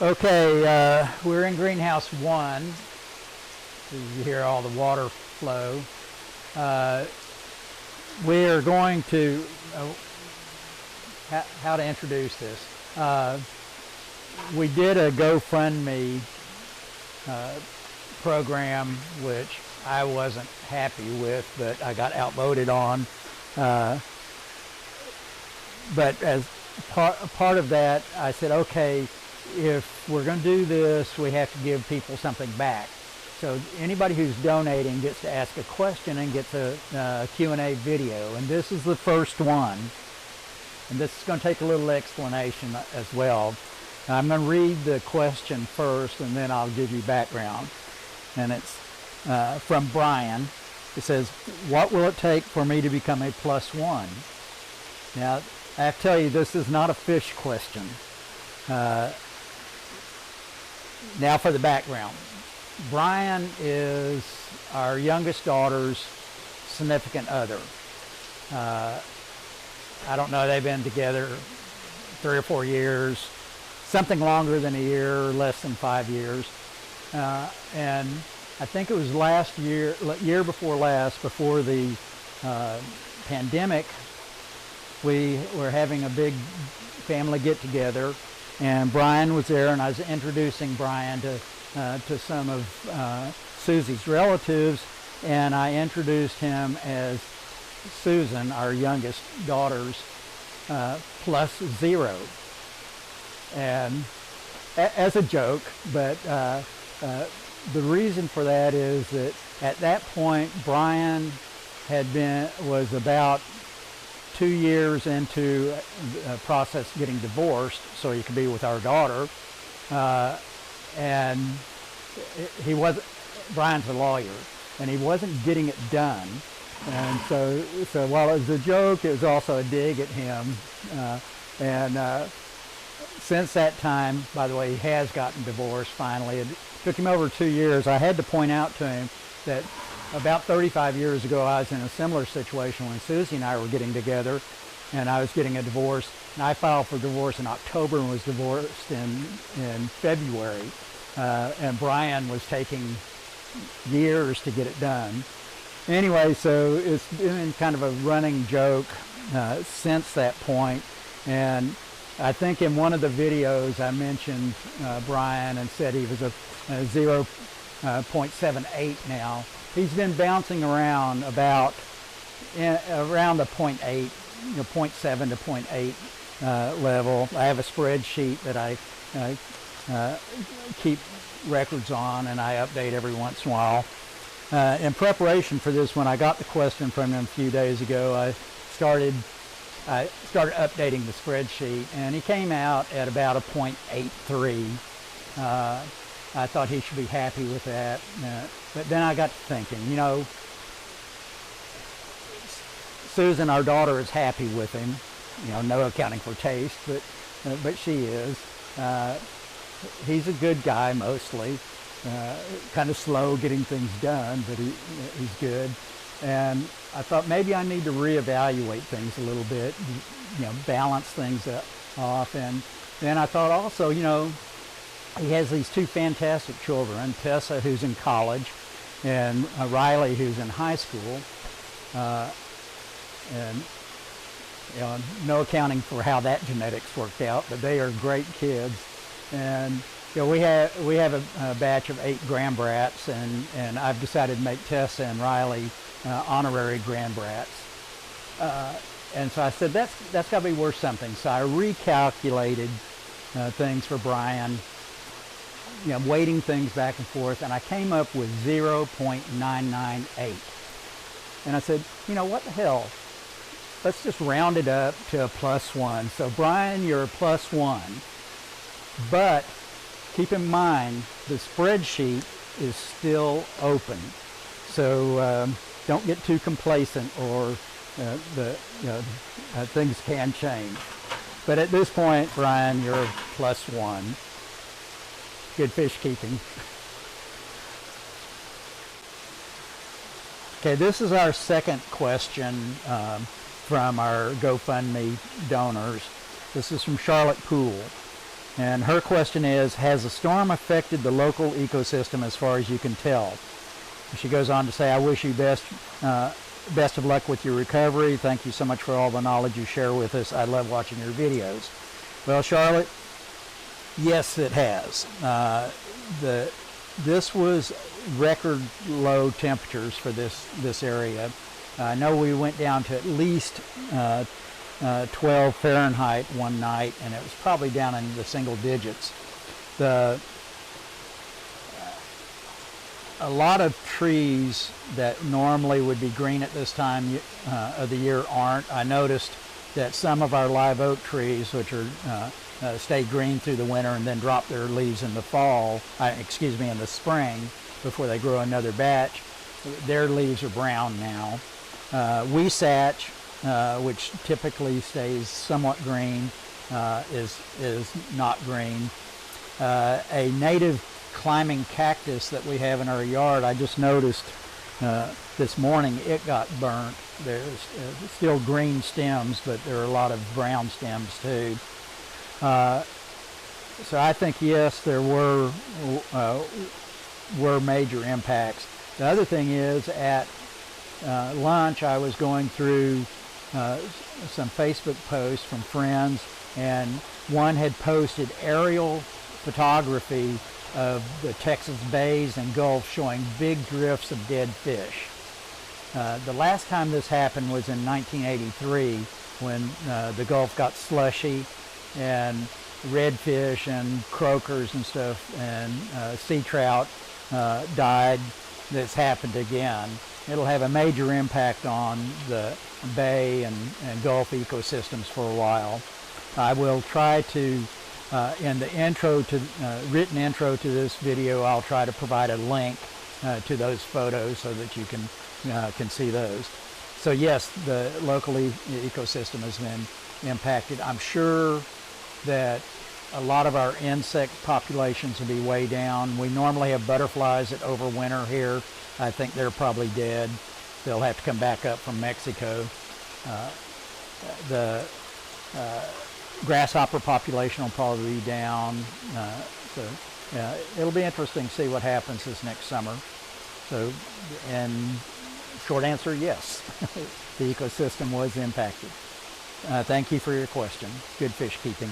Okay, we're in greenhouse 1. You hear all the water flow. We are going to, how to introduce this. We did a GoFundMe program, which I wasn't happy with, but I got outvoted on. But as part of that, I said, okay, if we're going to do this, we have to give people something back. So anybody who's donating gets to ask a question and gets a Q&A video. And this is the first one. And this is going to take a little explanation as well. I'm going to read the question first, and then I'll give you background. And it's from Brian. It says, what will it take for me to become a +1? Now, I have to tell you, this is not a fish question. Now for the background. Brian is our youngest daughter's significant other. I don't know, they've been together 3 or 4 years, something longer than a year, less than 5 years. And I think it was last year, year before last, before the pandemic, we were having a big family get-together, and Brian was there, and I was introducing Brian to some of Susie's relatives, and I introduced him as Susan, our youngest daughter's +0, and as a joke. But the reason for that is that at that point Brian was about 2 years into the process of getting divorced so he could be with our daughter, and Brian's a lawyer, and he wasn't getting it done. And so while it was a joke, it was also a dig at him. Since that time, by the way, he has gotten divorced finally. It took him over 2 years. I had to point out to him that about 35 years ago, I was in a similar situation when Susie and I were getting together, and I was getting a divorce. And I filed for divorce in October and was divorced in February. And Brian was taking years to get it done. Anyway, so it's been kind of a running joke since that point. And I think in one of the videos I mentioned Brian and said he was a 0.78 now. He's been bouncing around around the 0.8, 0.7 to 0.8 level. I have a spreadsheet that I keep records on, and I update every once in a while. In preparation for this, when I got the question from him a few days ago, I started updating the spreadsheet, and he came out at about a 0.83. I thought he should be happy with that, but then I got to thinking, you know, Susan, our daughter, is happy with him. You know, no accounting for taste, but she is. He's a good guy mostly, kind of slow getting things done, but he's good. And I thought maybe I need to reevaluate things a little bit, you know, balance things off. And then I thought also, you know, he has these 2 fantastic children, Tessa, who's in college, and Riley, who's in high school. And you know, no accounting for how that genetics worked out, but they are great kids. And you know, we have a batch of 8 grandbrats, and I've decided to make Tessa and Riley honorary grandbrats. And so I said that's got to be worth something. So I recalculated things for Brian, you know, weighting things back and forth, and I came up with 0.998. And I said, you know, what the hell? Let's just round it up to a +1. So Brian, you're a +1. But keep in mind, the spreadsheet is still open. So don't get too complacent, or things can change. But at this point, Brian, you're a +1. Good fish keeping. Okay, this is our second question from our GoFundMe donors. This is from Charlotte Poole. And her question is, has the storm affected the local ecosystem as far as you can tell? She goes on to say, I wish you best of luck with your recovery. Thank you so much for all the knowledge you share with us. I love watching your videos. Well, Charlotte, yes, it has. This was record low temperatures for this area. I know we went down to at least 12 Fahrenheit one night, and it was probably down in the single digits. A lot of trees that normally would be green at this time of the year aren't. I noticed that some of our live oak trees, which are stay green through the winter and then drop their leaves in the fall, in the spring, before they grow another batch, their leaves are brown now. Weesatch, which typically stays somewhat green, is not green. A native climbing cactus that we have in our yard, I just noticed this morning it got burnt. There's still green stems, but there are a lot of brown stems too. So I think, yes, there were major impacts. The other thing is, at lunch I was going through some Facebook posts from friends, and one had posted aerial photography of the Texas bays and Gulf showing big drifts of dead fish. The last time this happened was in 1983, when the Gulf got slushy and redfish and croakers and stuff and sea trout died. This happened again. It'll have a major impact on the bay and Gulf ecosystems for a while. I will try to, in the intro to written intro to this video, I'll try to provide a link to those photos so that you can see those. So yes, the local ecosystem has been impacted. I'm sure that a lot of our insect populations will be way down. We normally have butterflies that overwinter here. I think they're probably dead. They'll have to come back up from Mexico. The grasshopper population will probably be down. So it'll be interesting to see what happens this next summer. So, and short answer, yes, the ecosystem was impacted. Thank you for your question. Good fish keeping.